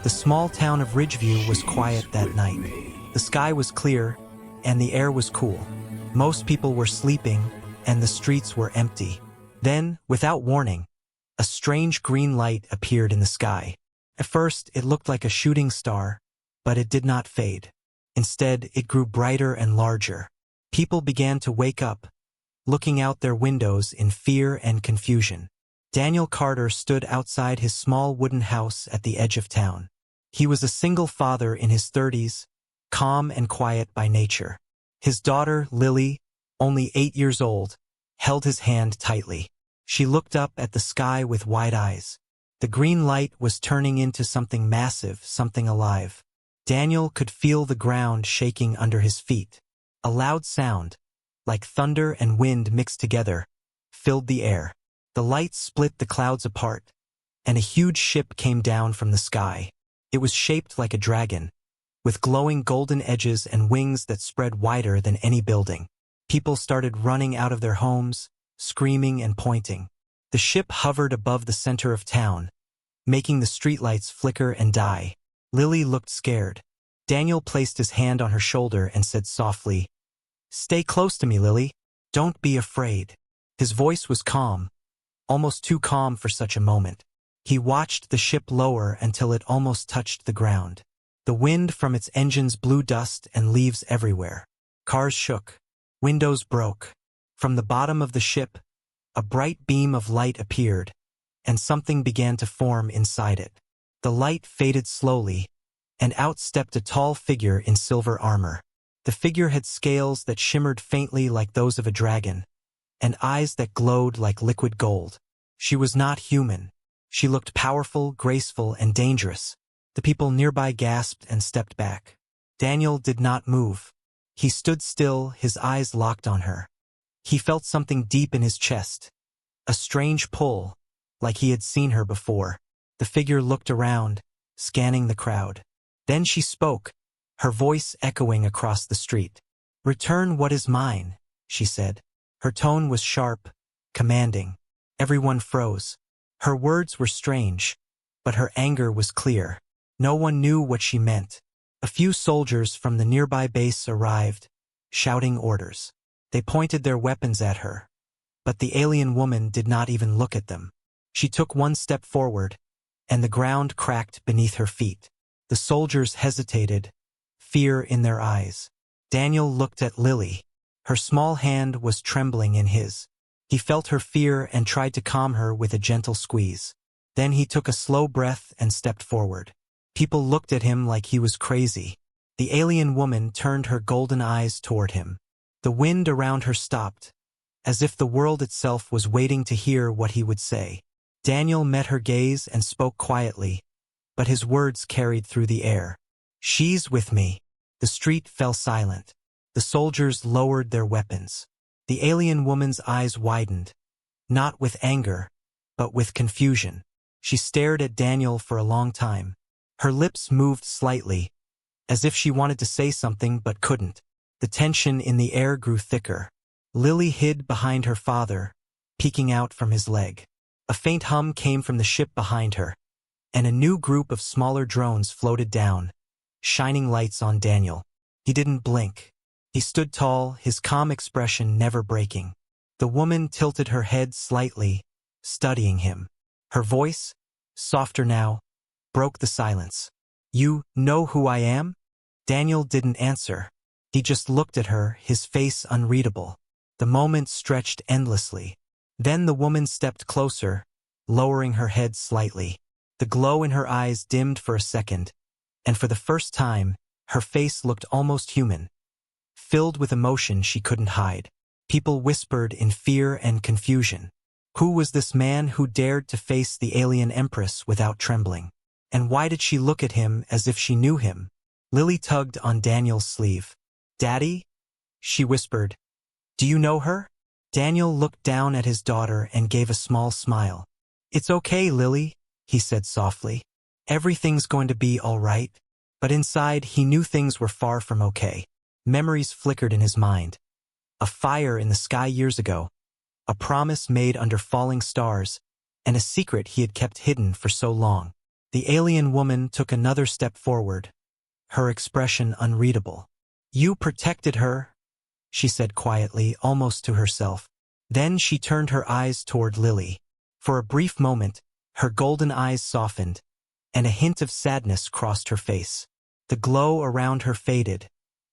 The small town of Ridgeview was quiet that night. The sky was clear, and the air was cool. Most people were sleeping, and the streets were empty. Then, without warning, a strange green light appeared in the sky. At first, it looked like a shooting star, but it did not fade. Instead, it grew brighter and larger. People began to wake up, looking out their windows in fear and confusion. Daniel Carter stood outside his small wooden house at the edge of town. He was a single father in his 30s, calm and quiet by nature. His daughter, Lily, only 8 years old, held his hand tightly. She looked up at the sky with wide eyes. The green light was turning into something massive, something alive. Daniel could feel the ground shaking under his feet. A loud sound, like thunder and wind mixed together, filled the air. The light split the clouds apart, and a huge ship came down from the sky. It was shaped like a dragon, with glowing golden edges and wings that spread wider than any building. People started running out of their homes, screaming and pointing. The ship hovered above the center of town, making the streetlights flicker and die. Lily looked scared. Daniel placed his hand on her shoulder and said softly, "Stay close to me, Lily. Don't be afraid." His voice was calm, almost too calm for such a moment. He watched the ship lower until it almost touched the ground. The wind from its engines blew dust and leaves everywhere. Cars shook. Windows broke. From the bottom of the ship, a bright beam of light appeared, and something began to form inside it. The light faded slowly, and out stepped a tall figure in silver armor. The figure had scales that shimmered faintly like those of a dragon, and eyes that glowed like liquid gold. She was not human. She looked powerful, graceful, and dangerous. The people nearby gasped and stepped back. Daniel did not move. He stood still, his eyes locked on her. He felt something deep in his chest, a strange pull, like he had seen her before. The figure looked around, scanning the crowd. Then she spoke, her voice echoing across the street. "Return what is mine," she said. Her tone was sharp, commanding. Everyone froze. Her words were strange, but her anger was clear. No one knew what she meant. A few soldiers from the nearby base arrived, shouting orders. They pointed their weapons at her, but the alien woman did not even look at them. She took one step forward, and the ground cracked beneath her feet. The soldiers hesitated, fear in their eyes. Daniel looked at Lily. Her small hand was trembling in his. He felt her fear and tried to calm her with a gentle squeeze. Then he took a slow breath and stepped forward. People looked at him like he was crazy. The alien woman turned her golden eyes toward him. The wind around her stopped, as if the world itself was waiting to hear what he would say. Daniel met her gaze and spoke quietly, but his words carried through the air. "She's with me." The street fell silent. The soldiers lowered their weapons. The alien woman's eyes widened, not with anger, but with confusion. She stared at Daniel for a long time. Her lips moved slightly, as if she wanted to say something but couldn't. The tension in the air grew thicker. Lily hid behind her father, peeking out from his leg. A faint hum came from the ship behind her, and a new group of smaller drones floated down, shining lights on Daniel. He didn't blink. He stood tall, his calm expression never breaking. The woman tilted her head slightly, studying him. Her voice, softer now, broke the silence. "You know who I am?" Daniel didn't answer. He just looked at her, his face unreadable. The moment stretched endlessly. Then the woman stepped closer, lowering her head slightly. The glow in her eyes dimmed for a second, and for the first time, her face looked almost human, filled with emotion she couldn't hide. People whispered in fear and confusion. Who was this man who dared to face the alien Empress without trembling? And why did she look at him as if she knew him? Lily tugged on Daniel's sleeve. "Daddy?" she whispered. "Do you know her?" Daniel looked down at his daughter and gave a small smile. "It's okay, Lily," he said softly. "Everything's going to be all right." But inside, he knew things were far from okay. Memories flickered in his mind. A fire in the sky years ago, a promise made under falling stars, and a secret he had kept hidden for so long. The alien woman took another step forward, her expression unreadable. "You protected her," she said quietly, almost to herself. Then she turned her eyes toward Lily. For a brief moment, her golden eyes softened, and a hint of sadness crossed her face. The glow around her faded,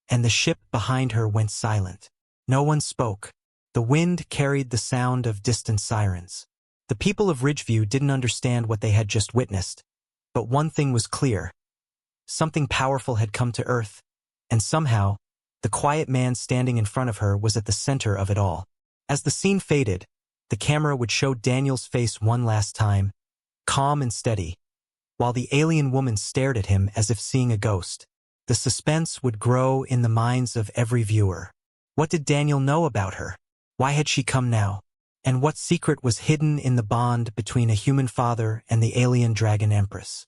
and the ship behind her went silent. No one spoke. The wind carried the sound of distant sirens. The people of Ridgeview didn't understand what they had just witnessed, but one thing was clear. Something powerful had come to Earth, and somehow, the quiet man standing in front of her was at the center of it all. As the scene faded, the camera would show Daniel's face one last time, calm and steady, while the alien woman stared at him as if seeing a ghost. The suspense would grow in the minds of every viewer. What did Daniel know about her? Why had she come now? And what secret was hidden in the bond between a human father and the alien dragon Empress?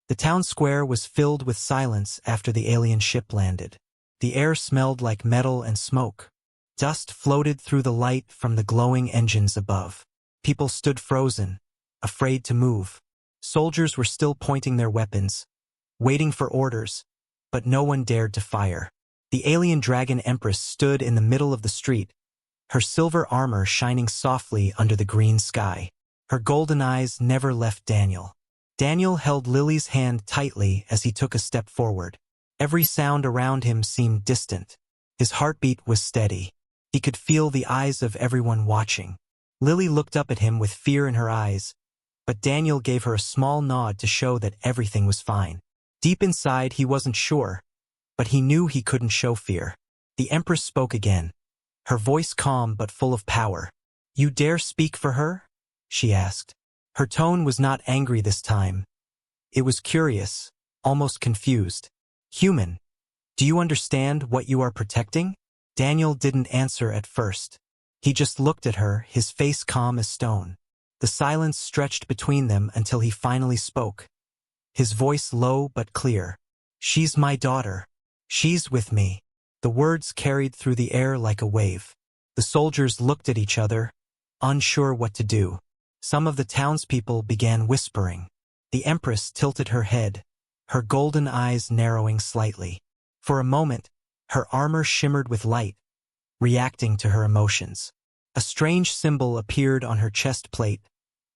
The town square was filled with silence after the alien ship landed. The air smelled like metal and smoke. Dust floated through the light from the glowing engines above. People stood frozen, afraid to move. Soldiers were still pointing their weapons, waiting for orders, but no one dared to fire. The alien dragon Empress stood in the middle of the street, her silver armor shining softly under the green sky. Her golden eyes never left Daniel. Daniel held Lily's hand tightly as he took a step forward. Every sound around him seemed distant. His heartbeat was steady. He could feel the eyes of everyone watching. Lily looked up at him with fear in her eyes, but Daniel gave her a small nod to show that everything was fine. Deep inside, he wasn't sure, but he knew he couldn't show fear. The Empress spoke again, her voice calm but full of power. "You dare speak for her?" she asked. Her tone was not angry this time. It was curious, almost confused. "Human, do you understand what you are protecting?" Daniel didn't answer at first. He just looked at her, his face calm as stone. The silence stretched between them until he finally spoke. His voice low but clear. "She's my daughter. She's with me." The words carried through the air like a wave. The soldiers looked at each other, unsure what to do. Some of the townspeople began whispering. The Empress tilted her head, her golden eyes narrowing slightly. For a moment, her armor shimmered with light, reacting to her emotions. A strange symbol appeared on her chest plate,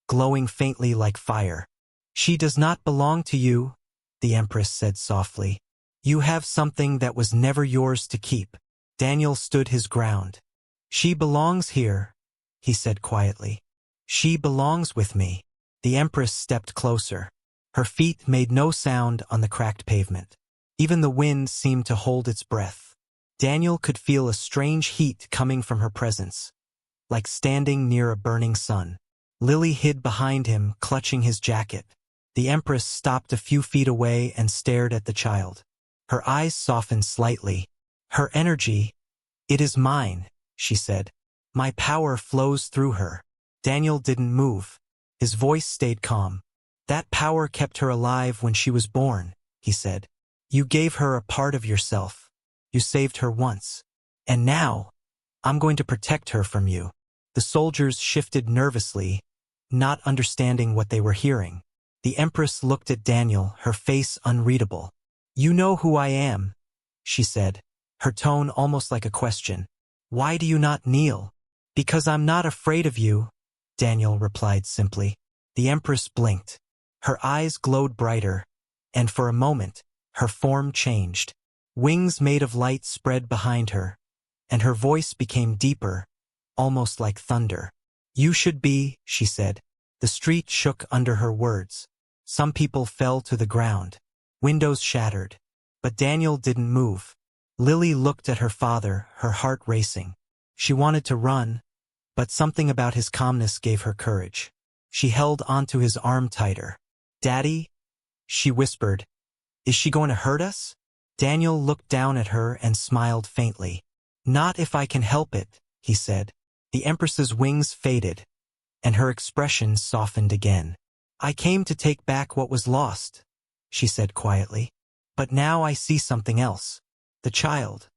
glowing faintly like fire. "She does not belong to you," the Empress said softly. "You have something that was never yours to keep." Daniel stood his ground. "She belongs here," he said quietly. "She belongs with me." The Empress stepped closer. Her feet made no sound on the cracked pavement. Even the wind seemed to hold its breath. Daniel could feel a strange heat coming from her presence, like standing near a burning sun. Lily hid behind him, clutching his jacket. The Empress stopped a few feet away and stared at the child. Her eyes softened slightly. Her energy, "It is mine," she said. "My power flows through her." Daniel didn't move. His voice stayed calm. "That power kept her alive when she was born," he said. "You gave her a part of yourself. You saved her once. And now, I'm going to protect her from you." The soldiers shifted nervously, not understanding what they were hearing. The Empress looked at Daniel, her face unreadable. "You know who I am," she said, her tone almost like a question. "Why do you not kneel?" "Because I'm not afraid of you," Daniel replied simply. The Empress blinked. Her eyes glowed brighter, and for a moment, her form changed. Wings made of light spread behind her, and her voice became deeper, almost like thunder. "You should be," she said. The street shook under her words. Some people fell to the ground. Windows shattered. But Daniel didn't move. Lily looked at her father, her heart racing. She wanted to run, but something about his calmness gave her courage. She held onto his arm tighter. "Daddy?" she whispered. "Is she going to hurt us?" Daniel looked down at her and smiled faintly. "Not if I can help it," he said. The Empress's wings faded, and her expression softened again. "I came to take back what was lost," she said quietly. "But now I see something else. The child.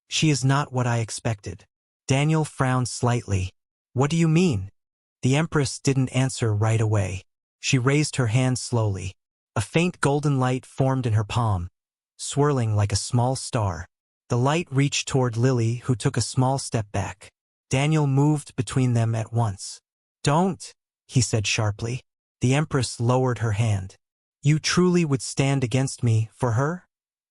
She is not what I expected." Daniel frowned slightly. "What do you mean?" The Empress didn't answer right away. She raised her hand slowly. A faint golden light formed in her palm, swirling like a small star. The light reached toward Lily, who took a small step back. Daniel moved between them at once. "Don't," he said sharply. The Empress lowered her hand. "You truly would stand against me for her?"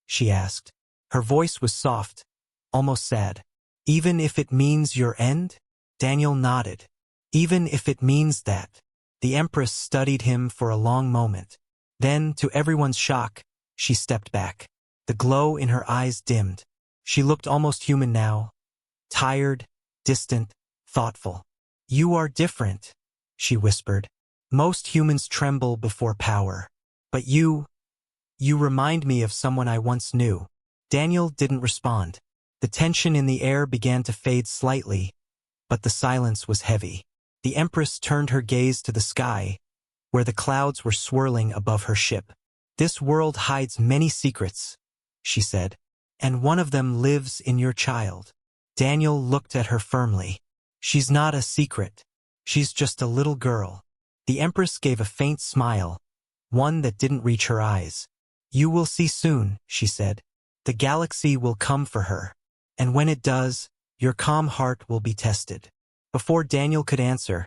she asked. Her voice was soft, almost sad. "Even if it means your end?" Daniel nodded. "Even if it means that." The Empress studied him for a long moment. Then, to everyone's shock, she stepped back. The glow in her eyes dimmed. She looked almost human now. Tired, distant, thoughtful. "You are different," she whispered. "Most humans tremble before power. But you remind me of someone I once knew." Daniel didn't respond. The tension in the air began to fade slightly, but the silence was heavy. The Empress turned her gaze to the sky, where the clouds were swirling above her ship. "This world hides many secrets," she said, "and one of them lives in your child." Daniel looked at her firmly. "She's not a secret. She's just a little girl." The Empress gave a faint smile, one that didn't reach her eyes. "You will see soon," she said. "The galaxy will come for her. And when it does, your calm heart will be tested." Before Daniel could answer,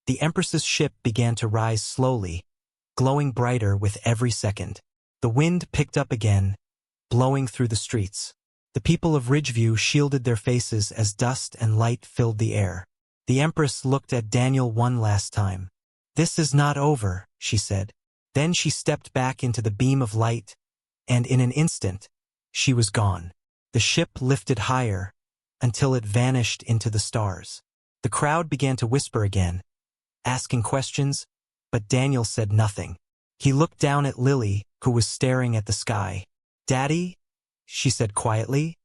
the Empress's ship began to rise slowly, glowing brighter with every second. The wind picked up again, blowing through the streets. The people of Ridgeview shielded their faces as dust and light filled the air. The Empress looked at Daniel one last time. "This is not over," she said. Then she stepped back into the beam of light, and in an instant, she was gone. The ship lifted higher, until it vanished into the stars. The crowd began to whisper again, asking questions, but Daniel said nothing. He looked down at Lily, who was staring at the sky. "Daddy?" she said quietly.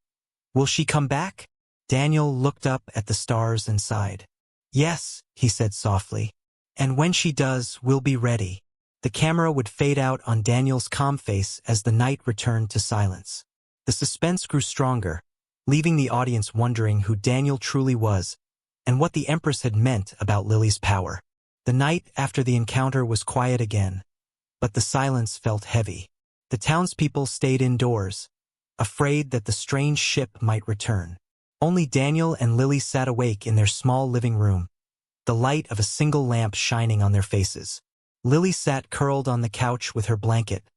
"Will she come back?" Daniel looked up at the stars and sighed. "Yes," he said softly. "And when she does, we'll be ready." The camera would fade out on Daniel's calm face as the night returned to silence. The suspense grew stronger, leaving the audience wondering who Daniel truly was and what the Empress had meant about Lily's power. The night after the encounter was quiet again, but the silence felt heavy. The townspeople stayed indoors, afraid that the strange ship might return. Only Daniel and Lily sat awake in their small living room, the light of a single lamp shining on their faces. Lily sat curled on the couch with her blanket,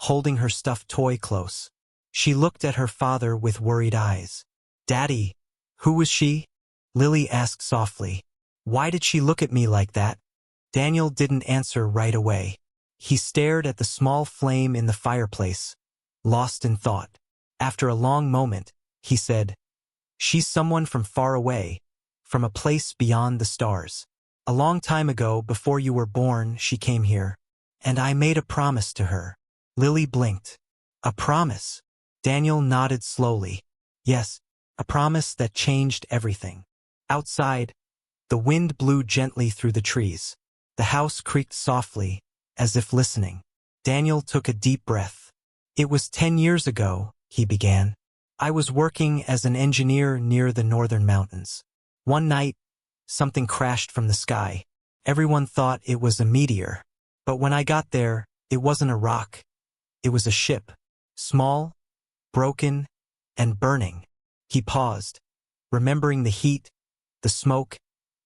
holding her stuffed toy close. She looked at her father with worried eyes. "Daddy, who was she?" Lily asked softly. "Why did she look at me like that?" Daniel didn't answer right away. He stared at the small flame in the fireplace, lost in thought. After a long moment, he said, "She's someone from far away, from a place beyond the stars. A long time ago, before you were born, she came here, and I made a promise to her." Lily blinked. "A promise?" Daniel nodded slowly. "Yes, a promise that changed everything." Outside, the wind blew gently through the trees. The house creaked softly, as if listening. Daniel took a deep breath. "It was 10 years ago," he began. "I was working as an engineer near the northern mountains. One night, something crashed from the sky. Everyone thought it was a meteor. But when I got there, it wasn't a rock. It was a ship. Small, broken, and burning." He paused, remembering the heat, the smoke,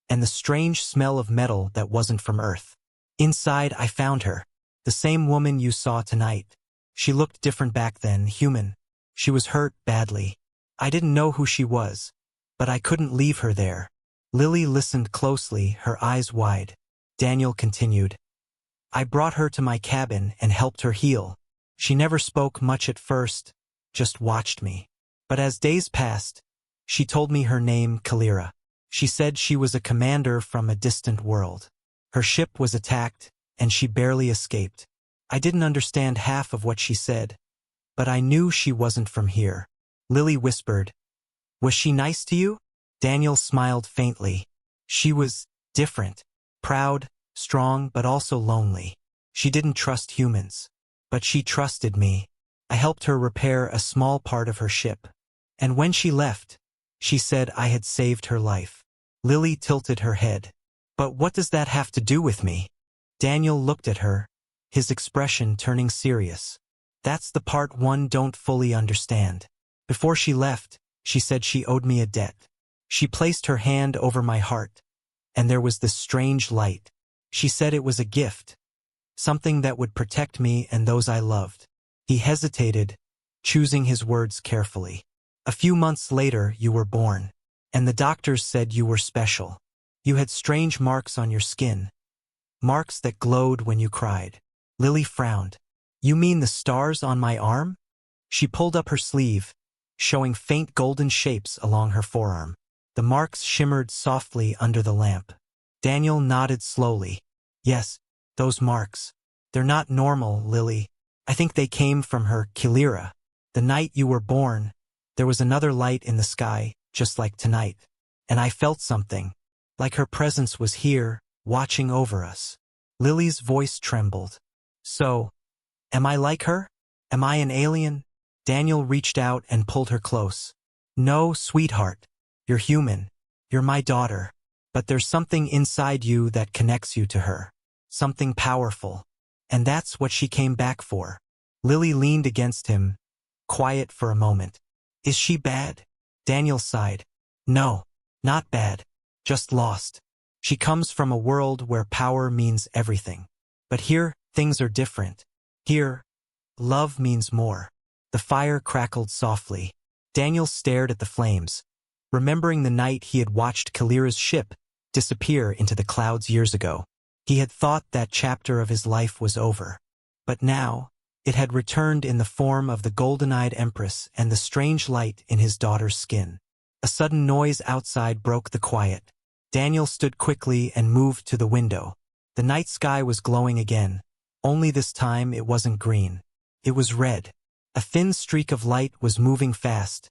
and the strange smell of metal that wasn't from Earth. "Inside, I found her, the same woman you saw tonight. She looked different back then, human. She was hurt badly. I didn't know who she was, but I couldn't leave her there." Lily listened closely, her eyes wide. Daniel continued, "I brought her to my cabin and helped her heal. She never spoke much at first, just watched me. But as days passed, she told me her name, Kalira. She said she was a commander from a distant world. Her ship was attacked, and she barely escaped. I didn't understand half of what she said, but I knew she wasn't from here." Lily whispered, "Was she nice to you?" Daniel smiled faintly. "She was different, proud, strong, but also lonely. She didn't trust humans, but she trusted me. I helped her repair a small part of her ship. And when she left, she said I had saved her life." Lily tilted her head. "But what does that have to do with me?" Daniel looked at her, his expression turning serious. That's the part one don't fully understand. Before she left, she said she owed me a debt. She placed her hand over my heart, and there was this strange light. She said it was a gift, something that would protect me and those I loved. He hesitated, choosing his words carefully. A few months later, you were born, and the doctors said you were special. You had strange marks on your skin, marks that glowed when you cried. Lily frowned. You mean the stars on my arm? She pulled up her sleeve, showing faint golden shapes along her forearm. The marks shimmered softly under the lamp. Daniel nodded slowly. Yes, those marks. They're not normal, Lily. I think they came from her Kilira. The night you were born, there was another light in the sky, just like tonight. And I felt something, like her presence was here, watching over us. Lily's voice trembled. So, am I like her? Am I an alien? Daniel reached out and pulled her close. No, sweetheart. You're human. You're my daughter. But there's something inside you that connects you to her. Something powerful. And that's what she came back for. Lily leaned against him, quiet for a moment. Is she bad? Daniel sighed. No, not bad. Just lost. She comes from a world where power means everything. But here, things are different. Here, love means more. The fire crackled softly. Daniel stared at the flames, remembering the night he had watched Kalira's ship disappear into the clouds years ago. He had thought that chapter of his life was over. But now, it had returned in the form of the golden-eyed Empress and the strange light in his daughter's skin. A sudden noise outside broke the quiet. Daniel stood quickly and moved to the window. The night sky was glowing again, only this time it wasn't green. It was red. A thin streak of light was moving fast,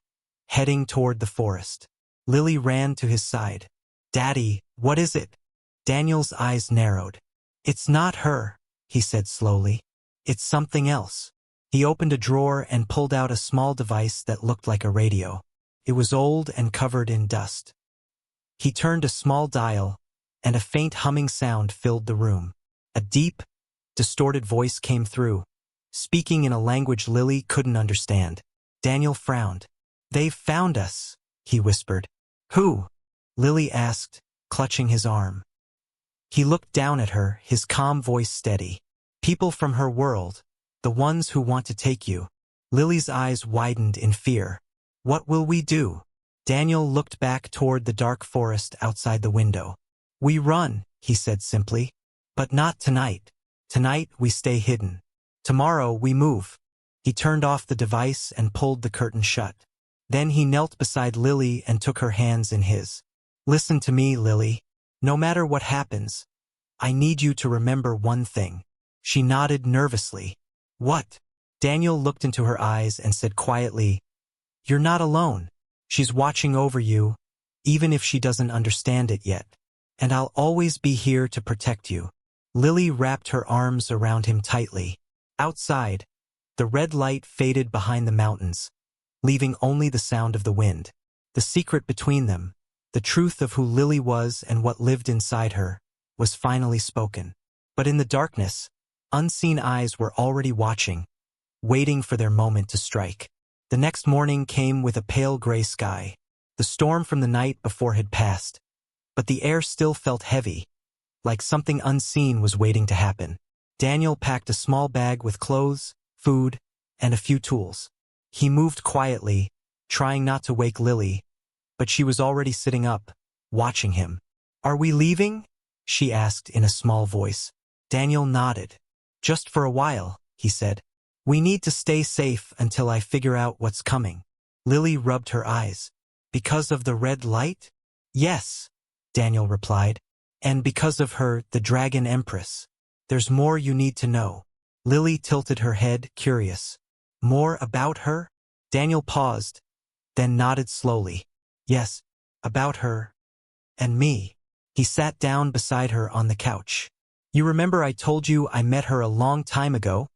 heading toward the forest. Lily ran to his side. Daddy, what is it? Daniel's eyes narrowed. It's not her, he said slowly. It's something else. He opened a drawer and pulled out a small device that looked like a radio. It was old and covered in dust. He turned a small dial, and a faint humming sound filled the room. A deep, distorted voice came through, speaking in a language Lily couldn't understand. Daniel frowned. They've found us, he whispered. Who? Lily asked, clutching his arm. He looked down at her, his calm voice steady. People from her world, the ones who want to take you. Lily's eyes widened in fear. What will we do? Daniel looked back toward the dark forest outside the window. We run, he said simply. But not tonight. Tonight we stay hidden. Tomorrow we move. He turned off the device and pulled the curtain shut. Then he knelt beside Lily and took her hands in his. Listen to me, Lily. No matter what happens, I need you to remember one thing. She nodded nervously. What? Daniel looked into her eyes and said quietly, You're not alone. She's watching over you, even if she doesn't understand it yet. And I'll always be here to protect you. Lily wrapped her arms around him tightly. Outside, the red light faded behind the mountains, leaving only the sound of the wind. The secret between them, the truth of who Lily was and what lived inside her, was finally spoken. But in the darkness, unseen eyes were already watching, waiting for their moment to strike. The next morning came with a pale gray sky. The storm from the night before had passed, but the air still felt heavy, like something unseen was waiting to happen. Daniel packed a small bag with clothes, food, and a few tools. He moved quietly, trying not to wake Lily, but she was already sitting up, watching him. Are we leaving? She asked in a small voice. Daniel nodded. Just for a while, he said. We need to stay safe until I figure out what's coming. Lily rubbed her eyes. Because of the red light? Yes, Daniel replied. And because of her, the Dragon Empress. There's more you need to know. Lily tilted her head, curious. More about her? Daniel paused, then nodded slowly. Yes, about her. And me. He sat down beside her on the couch. You remember I told you I met her a long time ago,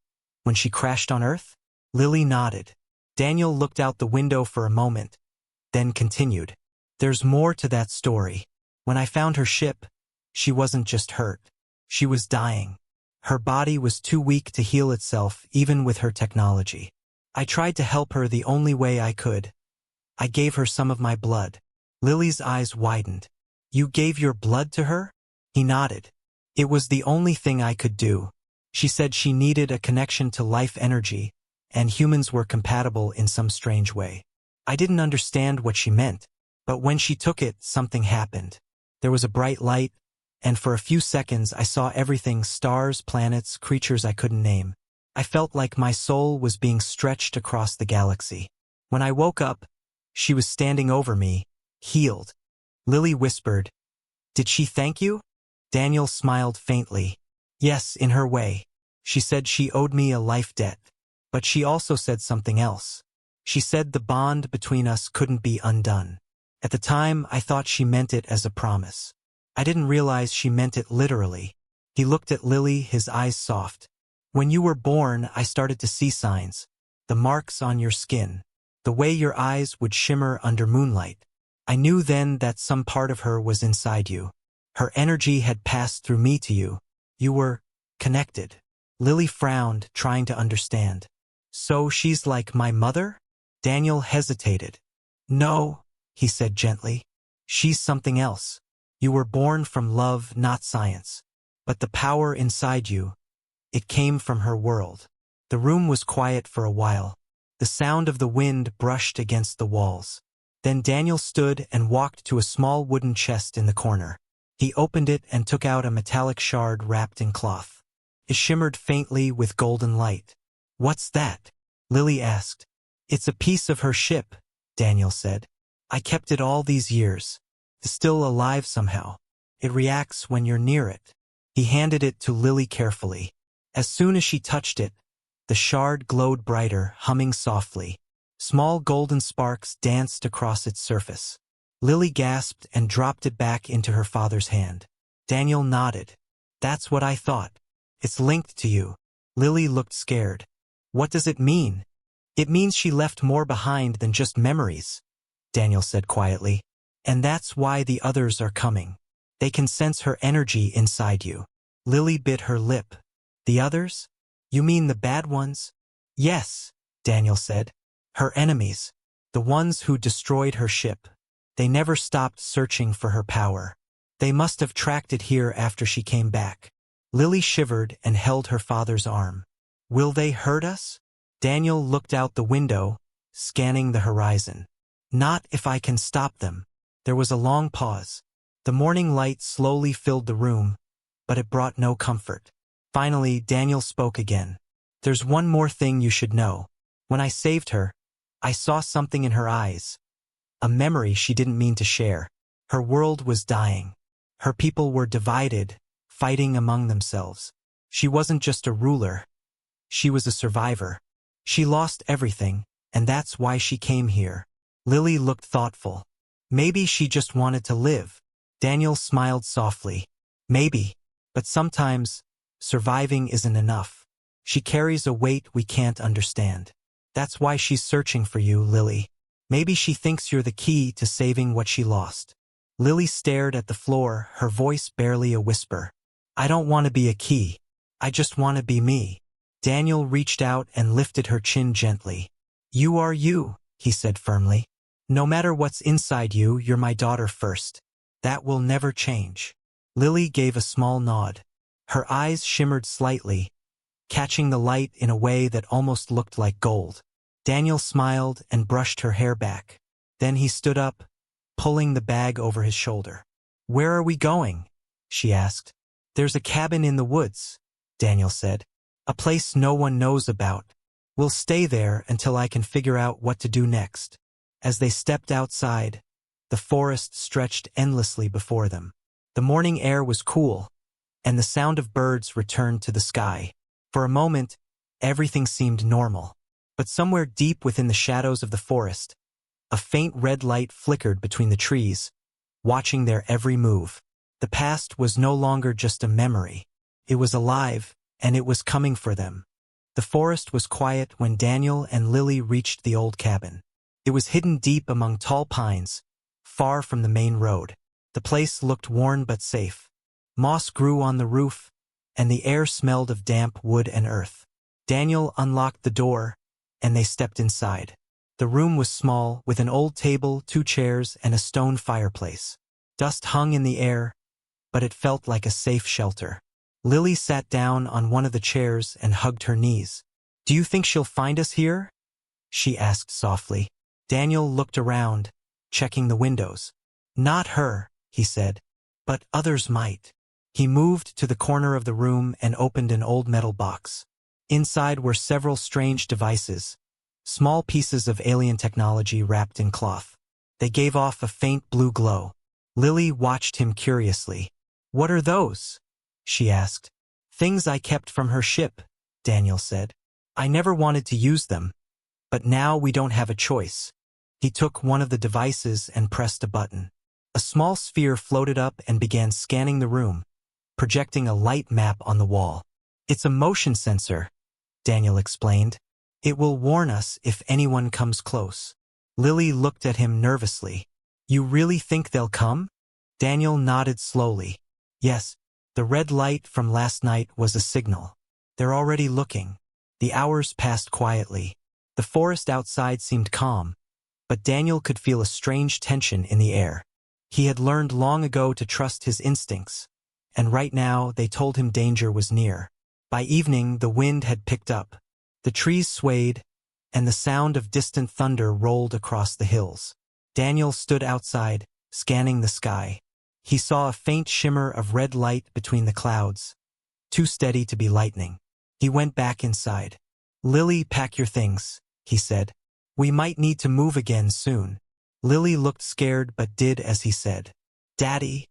when she crashed on Earth? Lily nodded. Daniel looked out the window for a moment, then continued. There's more to that story. When I found her ship, she wasn't just hurt. She was dying. Her body was too weak to heal itself even with her technology. I tried to help her the only way I could. I gave her some of my blood. Lily's eyes widened. You gave your blood to her? He nodded. It was the only thing I could do. She said she needed a connection to life energy, and humans were compatible in some strange way. I didn't understand what she meant, but when she took it, something happened. There was a bright light, and for a few seconds I saw everything: stars, planets, creatures I couldn't name. I felt like my soul was being stretched across the galaxy. When I woke up, she was standing over me, healed. Lily whispered, "Did she thank you?" Daniel smiled faintly. Yes, in her way. She said she owed me a life debt. But she also said something else. She said the bond between us couldn't be undone. At the time, I thought she meant it as a promise. I didn't realize she meant it literally. He looked at Lily, his eyes soft. When you were born, I started to see signs. The marks on your skin. The way your eyes would shimmer under moonlight. I knew then that some part of her was inside you. Her energy had passed through me to you. You were connected. Lily frowned, trying to understand. So she's like my mother? Daniel hesitated. No, he said gently. She's something else. You were born from love, not science. But the power inside you, it came from her world. The room was quiet for a while. The sound of the wind brushed against the walls. Then Daniel stood and walked to a small wooden chest in the corner. He opened it and took out a metallic shard wrapped in cloth. It shimmered faintly with golden light. What's that? Lily asked. It's a piece of her ship, Daniel said. I kept it all these years. It's still alive somehow. It reacts when you're near it. He handed it to Lily carefully. As soon as she touched it, the shard glowed brighter, humming softly. Small golden sparks danced across its surface. Lily gasped and dropped it back into her father's hand. Daniel nodded. That's what I thought. It's linked to you. Lily looked scared. What does it mean? It means she left more behind than just memories, Daniel said quietly. And that's why the others are coming. They can sense her energy inside you. Lily bit her lip. The others? You mean the bad ones? Yes, Daniel said. Her enemies. The ones who destroyed her ship. They never stopped searching for her power. They must have tracked it here after she came back. Lily shivered and held her father's arm. Will they hurt us? Daniel looked out the window, scanning the horizon. Not if I can stop them. There was a long pause. The morning light slowly filled the room, but it brought no comfort. Finally, Daniel spoke again. There's one more thing you should know. When I saved her, I saw something in her eyes. A memory she didn't mean to share. Her world was dying. Her people were divided, fighting among themselves. She wasn't just a ruler. She was a survivor. She lost everything, and that's why she came here. Lily looked thoughtful. Maybe she just wanted to live. Daniel smiled softly. Maybe, but sometimes, surviving isn't enough. She carries a weight we can't understand. That's why she's searching for you, Lily. Maybe she thinks you're the key to saving what she lost. Lily stared at the floor, her voice barely a whisper. I don't want to be a key. I just want to be me. Daniel reached out and lifted her chin gently. You are you, he said firmly. No matter what's inside you, you're my daughter first. That will never change. Lily gave a small nod. Her eyes shimmered slightly, catching the light in a way that almost looked like gold. Daniel smiled and brushed her hair back. Then he stood up, pulling the bag over his shoulder. Where are we going? She asked. There's a cabin in the woods, Daniel said. A place no one knows about. We'll stay there until I can figure out what to do next. As they stepped outside, the forest stretched endlessly before them. The morning air was cool, and the sound of birds returned to the sky. For a moment, everything seemed normal. But somewhere deep within the shadows of the forest, a faint red light flickered between the trees, watching their every move. The past was no longer just a memory. It was alive, and it was coming for them. The forest was quiet when Daniel and Lily reached the old cabin. It was hidden deep among tall pines, far from the main road. The place looked worn but safe. Moss grew on the roof, and the air smelled of damp wood and earth. Daniel unlocked the door, and they stepped inside. The room was small, with an old table, 2 chairs, and a stone fireplace. Dust hung in the air, but it felt like a safe shelter. Lily sat down on one of the chairs and hugged her knees. "Do you think she'll find us here?" she asked softly. Daniel looked around, checking the windows. "Not her," he said, "but others might." He moved to the corner of the room and opened an old metal box. Inside were several strange devices, small pieces of alien technology wrapped in cloth. They gave off a faint blue glow. Lily watched him curiously. "What are those?" she asked. "Things I kept from her ship," Daniel said. "I never wanted to use them, but now we don't have a choice." He took one of the devices and pressed a button. A small sphere floated up and began scanning the room, projecting a light map on the wall. "It's a motion sensor," Daniel explained. "It will warn us if anyone comes close." Lily looked at him nervously. "You really think they'll come?" Daniel nodded slowly. "Yes, the red light from last night was a signal. They're already looking." The hours passed quietly. The forest outside seemed calm, but Daniel could feel a strange tension in the air. He had learned long ago to trust his instincts, and right now they told him danger was near. By evening, the wind had picked up. The trees swayed, and the sound of distant thunder rolled across the hills. Daniel stood outside, scanning the sky. He saw a faint shimmer of red light between the clouds, too steady to be lightning. He went back inside. "Lily, pack your things," he said. "We might need to move again soon." Lily looked scared but did as he said. "Daddy,"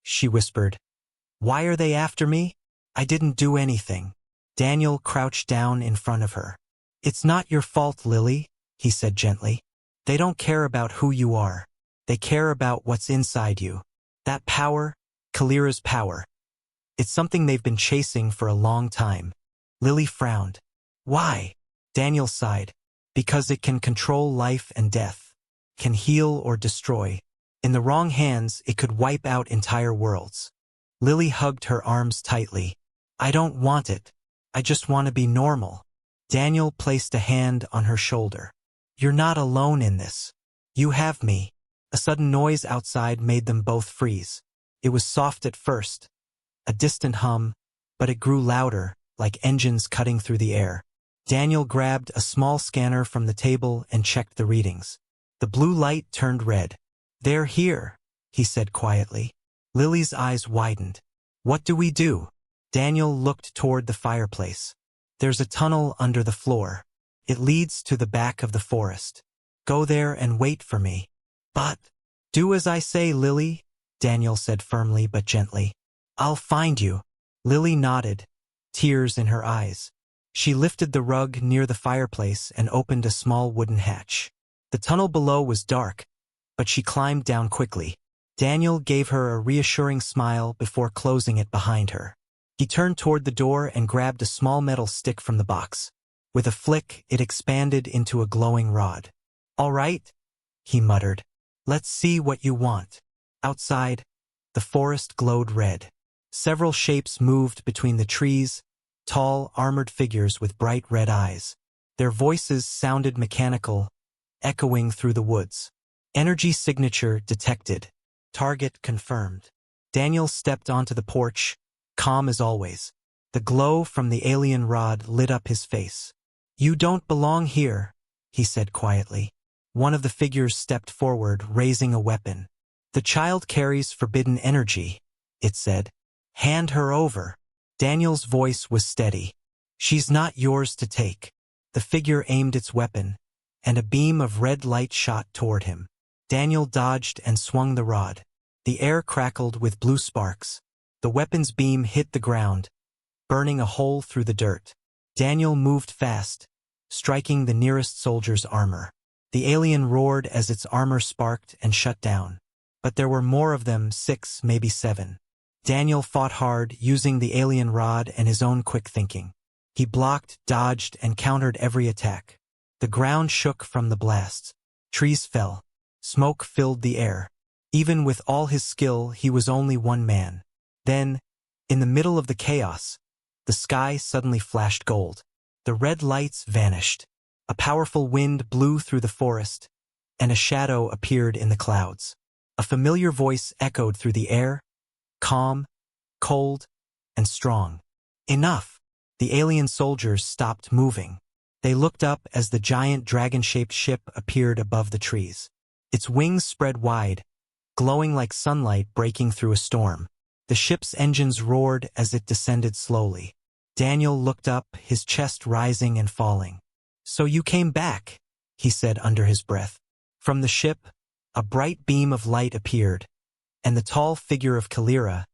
she whispered. "Why are they after me? I didn't do anything." Daniel crouched down in front of her. "It's not your fault, Lily," he said gently. "They don't care about who you are. They care about what's inside you. That power, Kalira's power. It's something they've been chasing for a long time." Lily frowned. "Why?" Daniel sighed. "Because it can control life and death, can heal or destroy. In the wrong hands, it could wipe out entire worlds." Lily hugged her arms tightly. "I don't want it. I just want to be normal." Daniel placed a hand on her shoulder. "You're not alone in this. You have me." A sudden noise outside made them both freeze. It was soft at first, a distant hum, but it grew louder, like engines cutting through the air. Daniel grabbed a small scanner from the table and checked the readings. The blue light turned red. "They're here," he said quietly. Lily's eyes widened. "What do we do?" Daniel looked toward the fireplace. "There's a tunnel under the floor. It leads to the back of the forest. Go there and wait for me." "But—" "Do as I say, Lily," Daniel said firmly but gently. "I'll find you." Lily nodded, tears in her eyes. She lifted the rug near the fireplace and opened a small wooden hatch. The tunnel below was dark, but she climbed down quickly. Daniel gave her a reassuring smile before closing it behind her. He turned toward the door and grabbed a small metal stick from the box. With a flick, it expanded into a glowing rod. "All right," he muttered. "Let's see what you want." Outside, the forest glowed red. Several shapes moved between the trees, tall, armored figures with bright red eyes. Their voices sounded mechanical, echoing through the woods. Energy signature detected. Target confirmed. Daniel stepped onto the porch, calm as always. The glow from the alien rod lit up his face. "You don't belong here," he said quietly. One of the figures stepped forward, raising a weapon. "The child carries forbidden energy," it said. "Hand her over." Daniel's voice was steady. "She's not yours to take." The figure aimed its weapon, and a beam of red light shot toward him. Daniel dodged and swung the rod. The air crackled with blue sparks. The weapon's beam hit the ground, burning a hole through the dirt. Daniel moved fast, striking the nearest soldier's armor. The alien roared as its armor sparked and shut down. But there were more of them, 6, maybe 7. Daniel fought hard, using the alien rod and his own quick thinking. He blocked, dodged, and countered every attack. The ground shook from the blasts. Trees fell. Smoke filled the air. Even with all his skill, he was only one man. Then, in the middle of the chaos, the sky suddenly flashed gold. The red lights vanished. A powerful wind blew through the forest, and a shadow appeared in the clouds. A familiar voice echoed through the air, calm, cold, and strong. Enough! The alien soldiers stopped moving. They looked up as the giant dragon-shaped ship appeared above the trees. Its wings spread wide, glowing like sunlight breaking through a storm. The ship's engines roared as it descended slowly. Daniel looked up, his chest rising and falling. "So you came back," he said under his breath. From the ship, a bright beam of light appeared, and the tall figure of Kalira,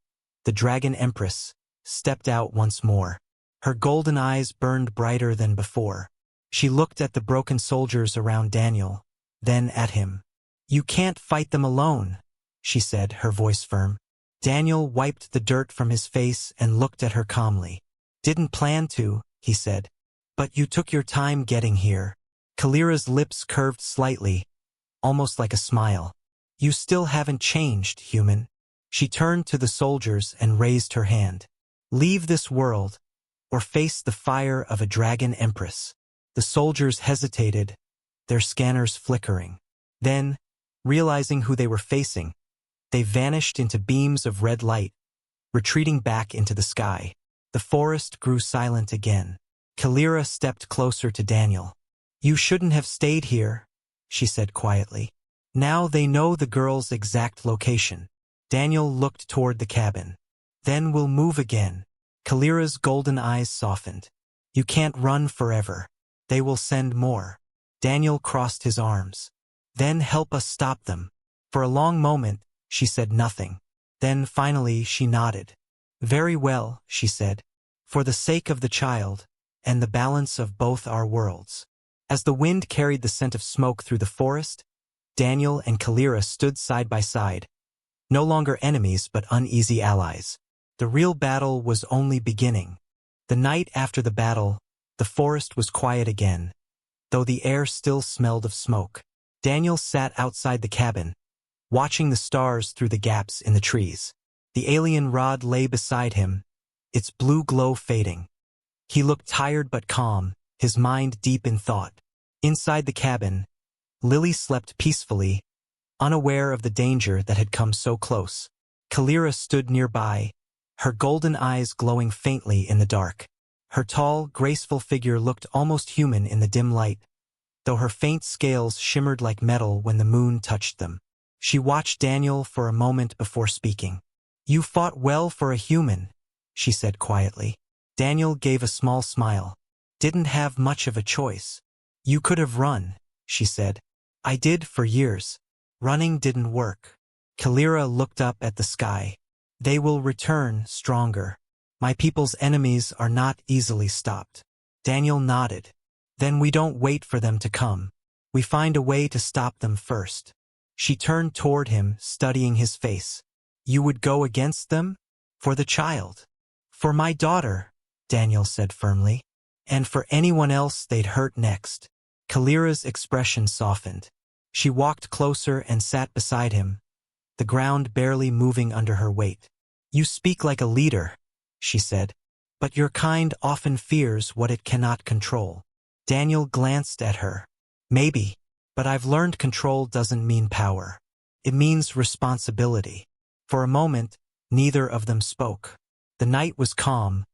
the Dragon Empress, stepped out once more. Her golden eyes burned brighter than before. She looked at the broken soldiers around Daniel, then at him. "You can't fight them alone," she said, her voice firm. Daniel wiped the dirt from his face and looked at her calmly. "Didn't plan to," he said. "But you took your time getting here." Kalira's lips curved slightly, almost like a smile. "You still haven't changed, human." She turned to the soldiers and raised her hand. "Leave this world, or face the fire of a dragon empress." The soldiers hesitated, their scanners flickering. Then, realizing who they were facing, they vanished into beams of red light, retreating back into the sky. The forest grew silent again. Kalira stepped closer to Daniel. "You shouldn't have stayed here," she said quietly. "Now they know the girl's exact location." Daniel looked toward the cabin. "Then we'll move again." Kalira's golden eyes softened. "You can't run forever. They will send more." Daniel crossed his arms. "Then help us stop them." For a long moment, she said nothing. Then finally she nodded. "Very well," she said. "For the sake of the child, and the balance of both our worlds." As the wind carried the scent of smoke through the forest, Daniel and Kalira stood side by side, no longer enemies but uneasy allies. The real battle was only beginning. The night after the battle, the forest was quiet again, though the air still smelled of smoke. Daniel sat outside the cabin, watching the stars through the gaps in the trees. The alien rod lay beside him, its blue glow fading. He looked tired but calm, his mind deep in thought. Inside the cabin, Lily slept peacefully, unaware of the danger that had come so close. Kalira stood nearby, her golden eyes glowing faintly in the dark. Her tall, graceful figure looked almost human in the dim light, though her faint scales shimmered like metal when the moon touched them. She watched Daniel for a moment before speaking. "You fought well for a human," she said quietly. Daniel gave a small smile. "Didn't have much of a choice." "You could have run," she said. "I did for years. Running didn't work." Kalira looked up at the sky. "They will return stronger. My people's enemies are not easily stopped." Daniel nodded. "Then we don't wait for them to come. We find a way to stop them first." She turned toward him, studying his face. "You would go against them? For the child?" "For my daughter," Daniel said firmly. "And for anyone else they'd hurt next." Kalira's expression softened. She walked closer and sat beside him, the ground barely moving under her weight. "You speak like a leader," she said, "but your kind often fears what it cannot control." Daniel glanced at her. "Maybe, but I've learned control doesn't mean power. It means responsibility." For a moment, neither of them spoke. The night was calm,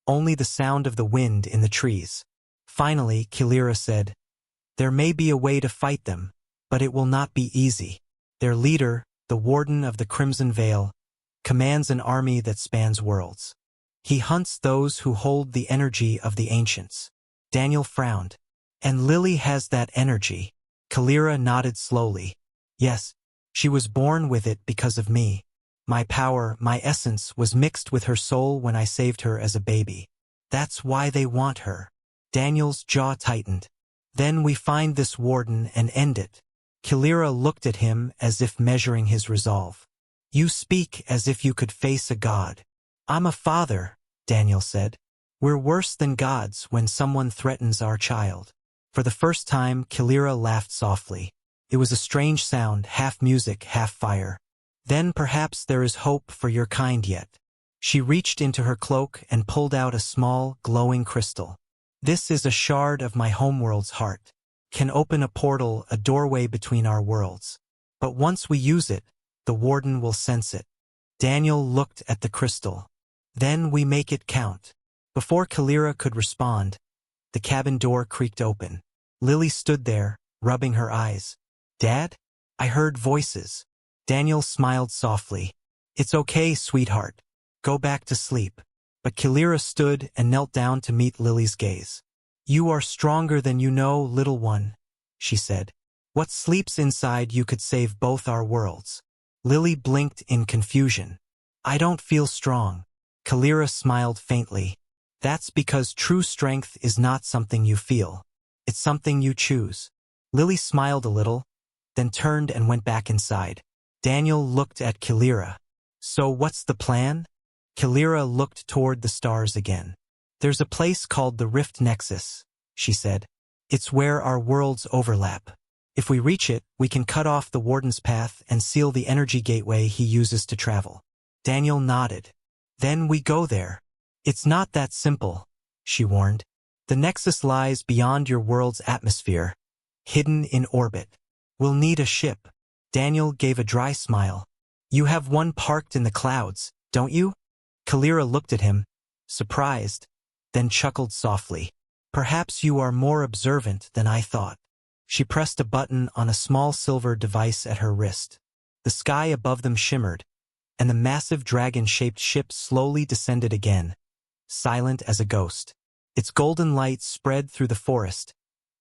only the sound of the wind in the trees. Finally, Kalira said, "There may be a way to fight them, but it will not be easy. Their leader, the Warden of the Crimson Veil, commands an army that spans worlds. He hunts those who hold the energy of the ancients." Daniel frowned. "And Lily has that energy." Kalira nodded slowly. "Yes, she was born with it because of me. My power, my essence, was mixed with her soul when I saved her as a baby. That's why they want her." Daniel's jaw tightened. "Then we find this warden and end it." Kalira looked at him as if measuring his resolve. "You speak as if you could face a god." "I'm a father," Daniel said. "We're worse than gods when someone threatens our child." For the first time, Kalira laughed softly. It was a strange sound, half music, half fire. "Then perhaps there is hope for your kind yet." She reached into her cloak and pulled out a small, glowing crystal. This is a shard of my homeworld's heart. Can open a portal, a doorway between our worlds. But once we use it, the warden will sense it. Daniel looked at the crystal. Then we make it count. Before Kalira could respond, the cabin door creaked open. Lily stood there, rubbing her eyes. Dad? I heard voices. Daniel smiled softly. It's okay, sweetheart. Go back to sleep. But Kalira stood and knelt down to meet Lily's gaze. You are stronger than you know, little one, she said. What sleeps inside you could save both our worlds. Lily blinked in confusion. I don't feel strong. Kalira smiled faintly. That's because true strength is not something you feel. It's something you choose. Lily smiled a little, then turned and went back inside. Daniel looked at Kalira. So what's the plan? Kalira looked toward the stars again. There's a place called the Rift Nexus, she said. It's where our worlds overlap. If we reach it, we can cut off the warden's path and seal the energy gateway he uses to travel. Daniel nodded. Then we go there. It's not that simple, she warned. The Nexus lies beyond your world's atmosphere, hidden in orbit. We'll need a ship. Daniel gave a dry smile. You have one parked in the clouds, don't you? Kalira looked at him, surprised, then chuckled softly. Perhaps you are more observant than I thought. She pressed a button on a small silver device at her wrist. The sky above them shimmered, and the massive dragon-shaped ship slowly descended again, silent as a ghost. Its golden light spread through the forest,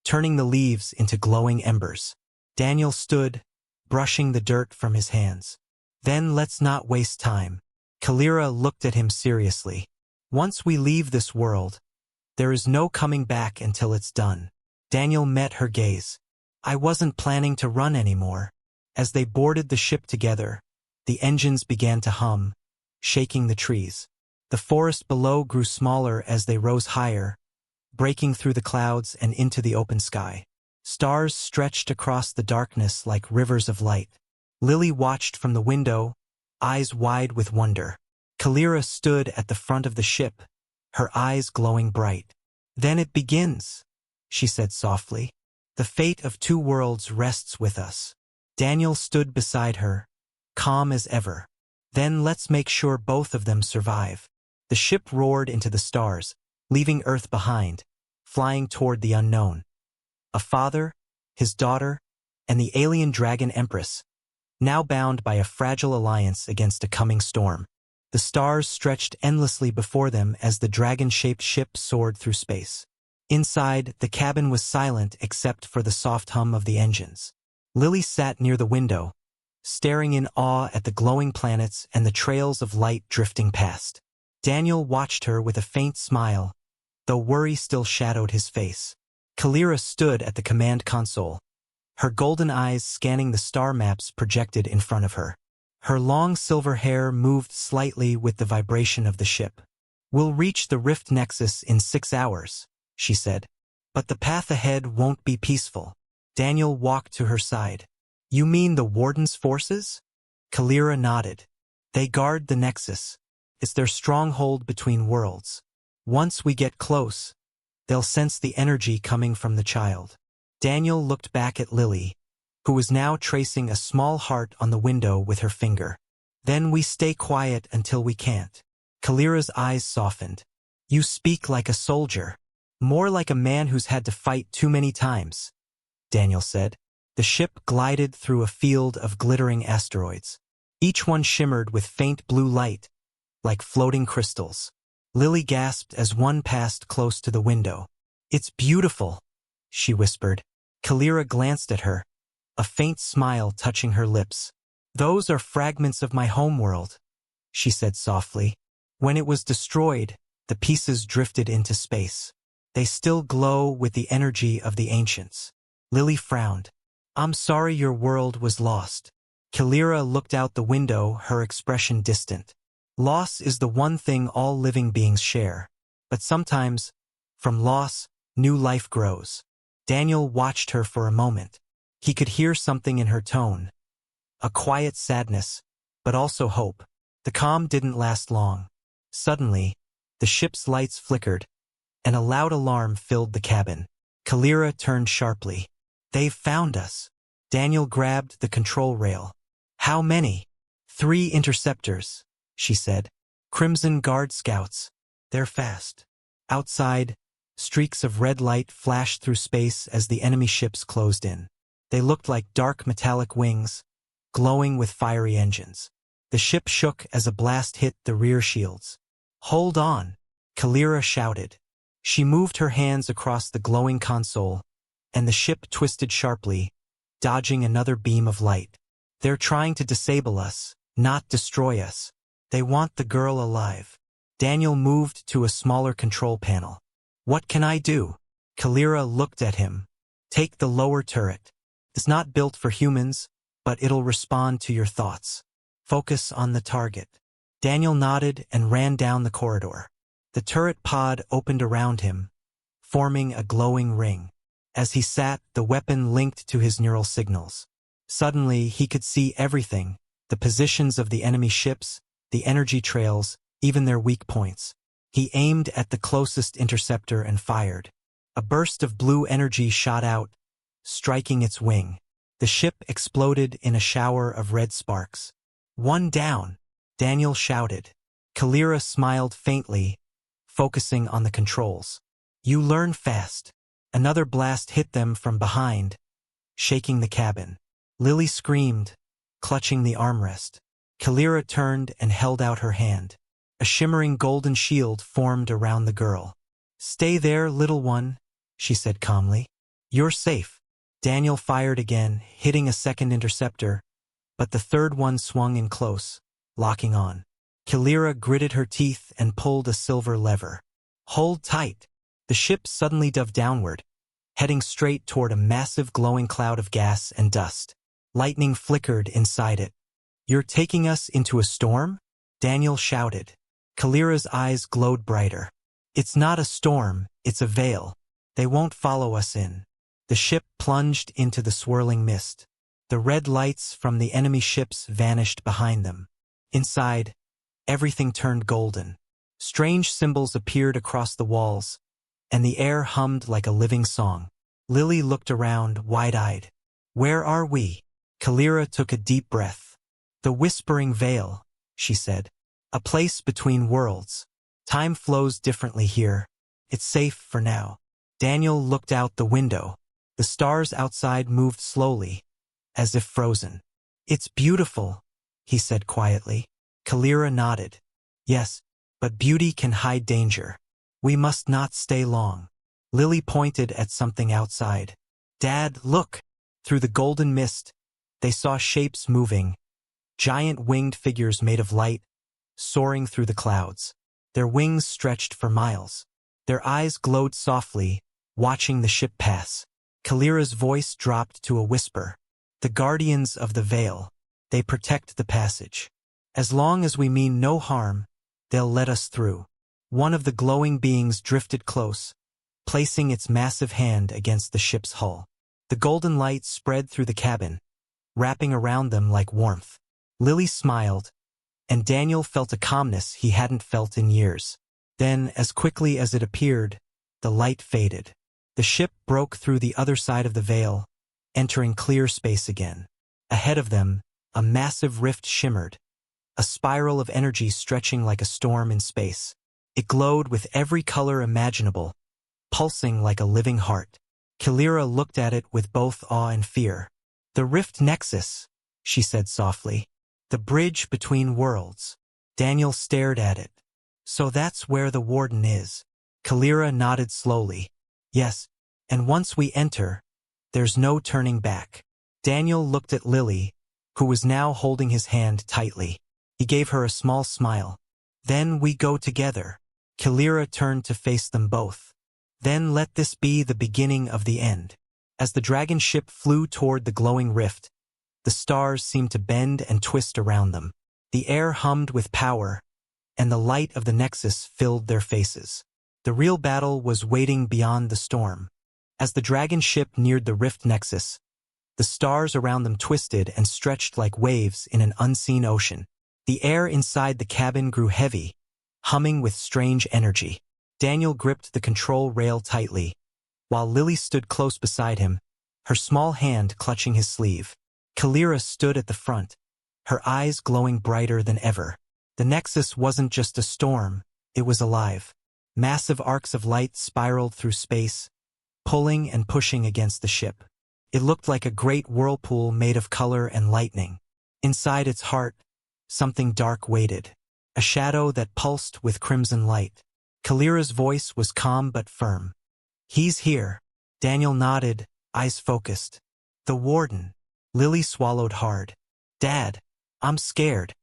turning the leaves into glowing embers. Daniel stood, brushing the dirt from his hands. Then let's not waste time. Kalira looked at him seriously. Once we leave this world, there is no coming back until it's done. Daniel met her gaze. I wasn't planning to run anymore. As they boarded the ship together, the engines began to hum, shaking the trees. The forest below grew smaller as they rose higher, breaking through the clouds and into the open sky. Stars stretched across the darkness like rivers of light. Lily watched from the window, eyes wide with wonder. Kalira stood at the front of the ship, her eyes glowing bright. Then it begins, she said softly. The fate of two worlds rests with us. Daniel stood beside her, calm as ever. Then let's make sure both of them survive. The ship roared into the stars, leaving Earth behind, flying toward the unknown. A father, his daughter, and the alien dragon Empress, now bound by a fragile alliance against a coming storm. The stars stretched endlessly before them as the dragon-shaped ship soared through space. Inside, the cabin was silent except for the soft hum of the engines. Lily sat near the window, staring in awe at the glowing planets and the trails of light drifting past. Daniel watched her with a faint smile, though worry still shadowed his face. Kalira stood at the command console, her golden eyes scanning the star maps projected in front of her. Her long silver hair moved slightly with the vibration of the ship. We'll reach the Rift Nexus in 6 hours, she said. But the path ahead won't be peaceful. Daniel walked to her side. You mean the Warden's forces? Kalira nodded. They guard the Nexus. It's their stronghold between worlds. Once we get close, they'll sense the energy coming from the child. Daniel looked back at Lily, who was now tracing a small heart on the window with her finger. Then we stay quiet until we can't. Kalira's eyes softened. You speak like a soldier. More like a man who's had to fight too many times, Daniel said. The ship glided through a field of glittering asteroids. Each one shimmered with faint blue light, like floating crystals. Lily gasped as one passed close to the window. It's beautiful, she whispered. Kalira glanced at her, a faint smile touching her lips. Those are fragments of my homeworld, she said softly. When it was destroyed, the pieces drifted into space. They still glow with the energy of the ancients. Lily frowned. I'm sorry your world was lost. Kalira looked out the window, her expression distant. Loss is the one thing all living beings share. But sometimes, from loss, new life grows. Daniel watched her for a moment. He could hear something in her tone. A quiet sadness, but also hope. The calm didn't last long. Suddenly, the ship's lights flickered, and a loud alarm filled the cabin. Kalira turned sharply. "They've found us." Daniel grabbed the control rail. "How many?" "3 interceptors," she said. "Crimson Guard scouts. They're fast." Outside, streaks of red light flashed through space as the enemy ships closed in. They looked like dark metallic wings, glowing with fiery engines. The ship shook as a blast hit the rear shields. "Hold on," Kalira shouted. She moved her hands across the glowing console, and the ship twisted sharply, dodging another beam of light. "They're trying to disable us, not destroy us. They want the girl alive." Daniel moved to a smaller control panel. "What can I do?" Kalira looked at him. "Take the lower turret. It's not built for humans, but it'll respond to your thoughts. Focus on the target." Daniel nodded and ran down the corridor. The turret pod opened around him, forming a glowing ring. As he sat, the weapon linked to his neural signals. Suddenly, he could see everything: the positions of the enemy ships, the energy trails, even their weak points. He aimed at the closest interceptor and fired. A burst of blue energy shot out, striking its wing. The ship exploded in a shower of red sparks. "One down," Daniel shouted. Kalira smiled faintly, focusing on the controls. "You learn fast." Another blast hit them from behind, shaking the cabin. Lily screamed, clutching the armrest. Kalira turned and held out her hand. A shimmering golden shield formed around the girl. "Stay there, little one," she said calmly. "You're safe." Daniel fired again, hitting a second interceptor, but the third one swung in close, locking on. Kalira gritted her teeth and pulled a silver lever. "Hold tight." The ship suddenly dove downward, heading straight toward a massive glowing cloud of gas and dust. Lightning flickered inside it. "You're taking us into a storm?" Daniel shouted. Kalira's eyes glowed brighter. "It's not a storm, it's a veil. They won't follow us in." The ship plunged into the swirling mist. The red lights from the enemy ships vanished behind them. Inside, everything turned golden. Strange symbols appeared across the walls, and the air hummed like a living song. Lily looked around, wide-eyed. "Where are we?" Kalira took a deep breath. "The Whispering Veil," she said. "A place between worlds. Time flows differently here. It's safe for now." Daniel looked out the window. The stars outside moved slowly, as if frozen. "It's beautiful," he said quietly. Kalira nodded. "Yes, but beauty can hide danger. We must not stay long." Lily pointed at something outside. "Dad, look!" Through the golden mist, they saw shapes moving, giant winged figures made of light, soaring through the clouds. Their wings stretched for miles. Their eyes glowed softly, watching the ship pass. Kalira's voice dropped to a whisper. "The guardians of the veil. They protect the passage. As long as we mean no harm, they'll let us through." One of the glowing beings drifted close, placing its massive hand against the ship's hull. The golden light spread through the cabin, wrapping around them like warmth. Lily smiled, and Daniel felt a calmness he hadn't felt in years. Then, as quickly as it appeared, the light faded. The ship broke through the other side of the veil, entering clear space again. Ahead of them, a massive rift shimmered, a spiral of energy stretching like a storm in space. It glowed with every color imaginable, pulsing like a living heart. Kalira looked at it with both awe and fear. "The Rift Nexus," she said softly. "The bridge between worlds." Daniel stared at it. "So that's where the warden is." Kalira nodded slowly. "Yes, and once we enter, there's no turning back." Daniel looked at Lily, who was now holding his hand tightly. He gave her a small smile. "Then we go together." Kalira turned to face them both. "Then let this be the beginning of the end." As the dragon ship flew toward the glowing rift, the stars seemed to bend and twist around them. The air hummed with power, and the light of the Nexus filled their faces. The real battle was waiting beyond the storm. As the dragon ship neared the Rift Nexus, the stars around them twisted and stretched like waves in an unseen ocean. The air inside the cabin grew heavy, humming with strange energy. Daniel gripped the control rail tightly, while Lily stood close beside him, her small hand clutching his sleeve. Kalira stood at the front, her eyes glowing brighter than ever. The Nexus wasn't just a storm, it was alive. Massive arcs of light spiraled through space, pulling and pushing against the ship. It looked like a great whirlpool made of color and lightning. Inside its heart, something dark waited, a shadow that pulsed with crimson light. Kalira's voice was calm but firm. "He's here." Daniel nodded, eyes focused. "The Warden." Lily swallowed hard. "Dad, I'm scared."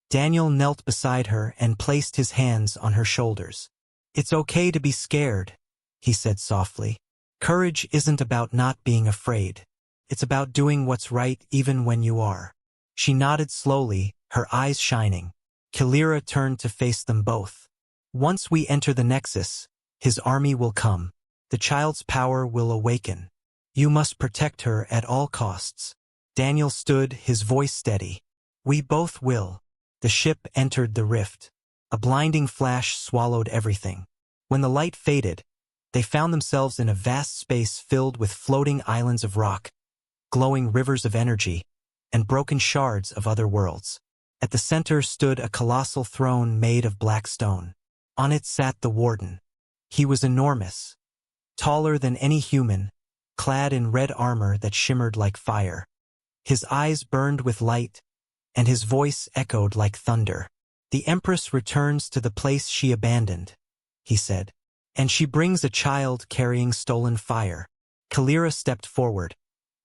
Daniel knelt beside her and placed his hands on her shoulders. "It's okay to be scared," he said softly. "Courage isn't about not being afraid. It's about doing what's right even when you are." She nodded slowly, her eyes shining. Kalira turned to face them both. "Once we enter the Nexus, his army will come. The child's power will awaken. You must protect her at all costs." Daniel stood, his voice steady. "We both will." The ship entered the rift. A blinding flash swallowed everything. When the light faded, they found themselves in a vast space filled with floating islands of rock, glowing rivers of energy, and broken shards of other worlds. At the center stood a colossal throne made of black stone. On it sat the Warden. He was enormous, taller than any human, clad in red armor that shimmered like fire. His eyes burned with light, and his voice echoed like thunder. "The Empress returns to the place she abandoned," he said, "and she brings a child carrying stolen fire." Kalira stepped forward,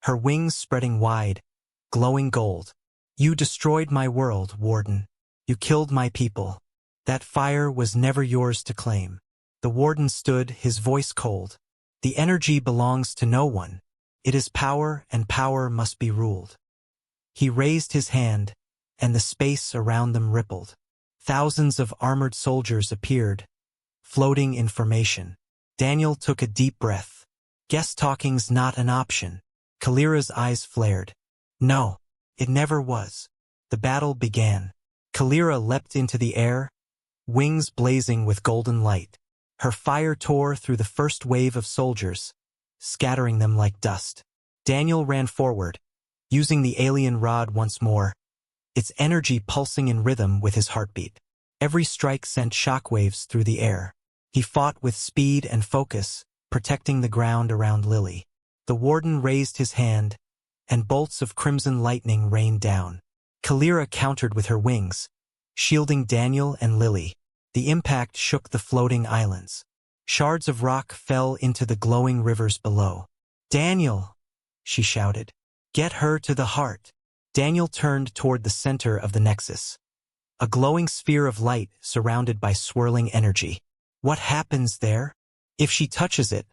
her wings spreading wide, glowing gold. "You destroyed my world, Warden. You killed my people. That fire was never yours to claim." The Warden stood, his voice cold. "The energy belongs to no one. It is power, and power must be ruled." He raised his hand, and the space around them rippled. Thousands of armored soldiers appeared, floating in formation. Daniel took a deep breath. "Guest talking's not an option." Kalira's eyes flared. "No, it never was." The battle began. Kalira leapt into the air, wings blazing with golden light. Her fire tore through the first wave of soldiers, scattering them like dust. Daniel ran forward, using the alien rod once more, its energy pulsing in rhythm with his heartbeat. Every strike sent shockwaves through the air. He fought with speed and focus, protecting the ground around Lily. The Warden raised his hand, and bolts of crimson lightning rained down. Kalira countered with her wings, shielding Daniel and Lily. The impact shook the floating islands. Shards of rock fell into the glowing rivers below. "Daniel!" she shouted. "Get her to the heart." Daniel turned toward the center of the Nexus, a glowing sphere of light surrounded by swirling energy. "What happens there? If she touches it,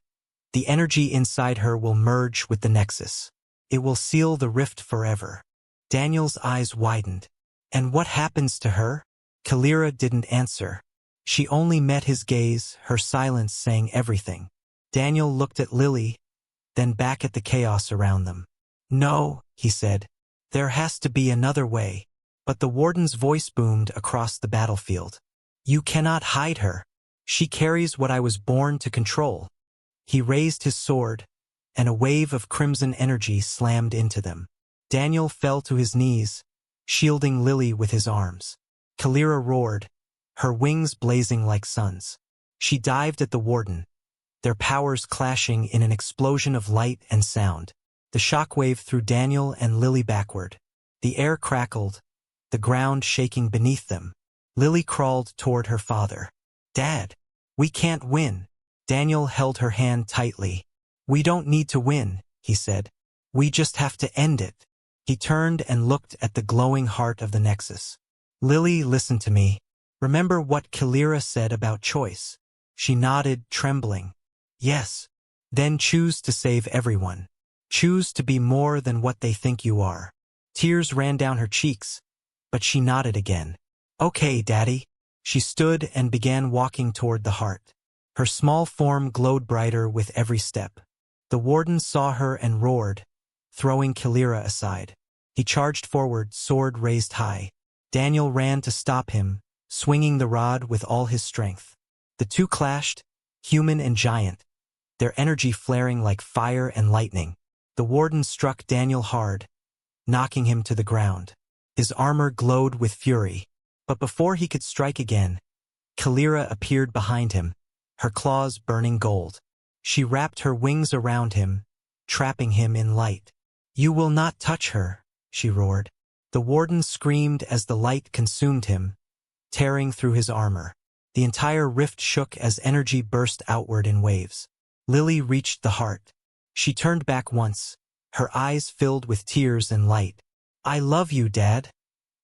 the energy inside her will merge with the Nexus. It will seal the rift forever." Daniel's eyes widened. "And what happens to her?" Kalira didn't answer. She only met his gaze, her silence saying everything. Daniel looked at Lily, then back at the chaos around them. "No," he said. "There has to be another way." But the Warden's voice boomed across the battlefield. "You cannot hide her. She carries what I was born to control." He raised his sword, and a wave of crimson energy slammed into them. Daniel fell to his knees, shielding Lily with his arms. Kalira roared, her wings blazing like suns. She dived at the Warden, their powers clashing in an explosion of light and sound. The shockwave threw Daniel and Lily backward. The air crackled, the ground shaking beneath them. Lily crawled toward her father. "Dad, we can't win." Daniel held her hand tightly. "We don't need to win," he said. "We just have to end it." He turned and looked at the glowing heart of the Nexus. "Lily, listen to me. Remember what Kalira said about choice." She nodded, trembling. "Yes. Then choose to save everyone. Choose to be more than what they think you are." Tears ran down her cheeks, but she nodded again. "Okay, Daddy." She stood and began walking toward the heart. Her small form glowed brighter with every step. The Warden saw her and roared, throwing Kalira aside. He charged forward, sword raised high. Daniel ran to stop him, swinging the rod with all his strength. The two clashed, human and giant, their energy flaring like fire and lightning. The warden struck Daniel hard, knocking him to the ground. His armor glowed with fury, but before he could strike again, Kalira appeared behind him, her claws burning gold. She wrapped her wings around him, trapping him in light. "You will not touch her," she roared. The warden screamed as the light consumed him, tearing through his armor. The entire rift shook as energy burst outward in waves. Lily reached the heart. She turned back once, her eyes filled with tears and light. "I love you, Dad,"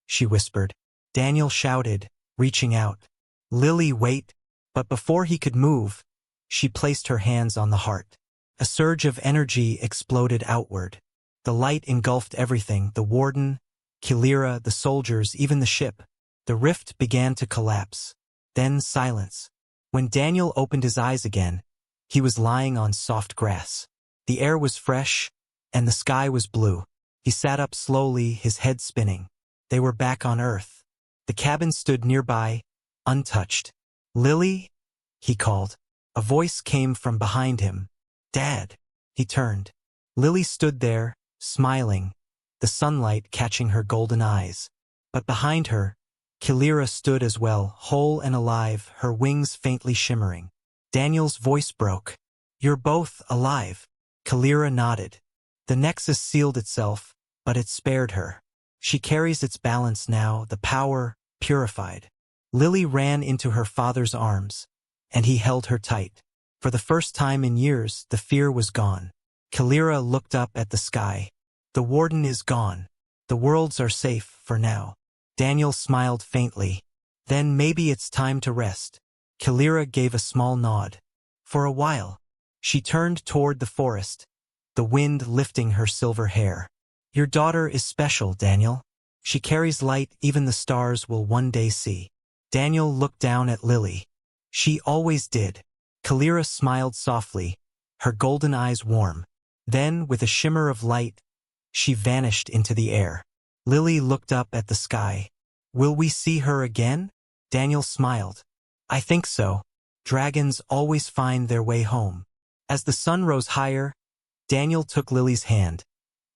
she whispered. Daniel shouted, reaching out. "Lily, wait." But before he could move, she placed her hands on the heart. A surge of energy exploded outward. The light engulfed everything, the warden, Kalira, the soldiers, even the ship. The rift began to collapse. Then silence. When Daniel opened his eyes again, he was lying on soft grass. The air was fresh, and the sky was blue. He sat up slowly, his head spinning. They were back on Earth. The cabin stood nearby, untouched. "Lily?" he called. A voice came from behind him. "Dad." He turned. Lily stood there, smiling, the sunlight catching her golden eyes. But behind her, Kalira stood as well, whole and alive, her wings faintly shimmering. Daniel's voice broke. "You're both alive." Kalira nodded. "The nexus sealed itself, but it spared her. She carries its balance now, the power purified." Lily ran into her father's arms, and he held her tight. For the first time in years, the fear was gone. Kalira looked up at the sky. "The warden is gone. The worlds are safe for now." Daniel smiled faintly. "Then maybe it's time to rest." Kalira gave a small nod. "For a while." She turned toward the forest, the wind lifting her silver hair. "Your daughter is special, Daniel. She carries light even the stars will one day see." Daniel looked down at Lily. "She always did." Kalira smiled softly, her golden eyes warm. Then, with a shimmer of light, she vanished into the air. Lily looked up at the sky. "Will we see her again?" Daniel smiled. "I think so. Dragons always find their way home." As the sun rose higher, Daniel took Lily's hand,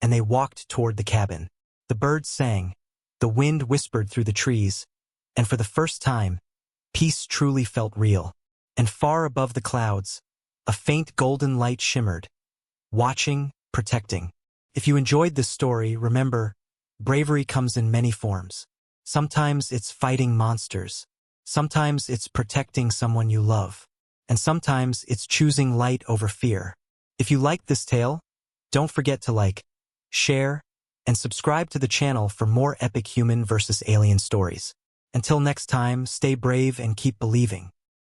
and they walked toward the cabin. The birds sang, the wind whispered through the trees, and for the first time, peace truly felt real. And far above the clouds, a faint golden light shimmered, watching, protecting. If you enjoyed this story, remember, bravery comes in many forms. Sometimes it's fighting monsters. Sometimes it's protecting someone you love. And sometimes it's choosing light over fear. If you liked this tale, don't forget to like, share, and subscribe to the channel for more epic human versus alien stories. Until next time, stay brave and keep believing.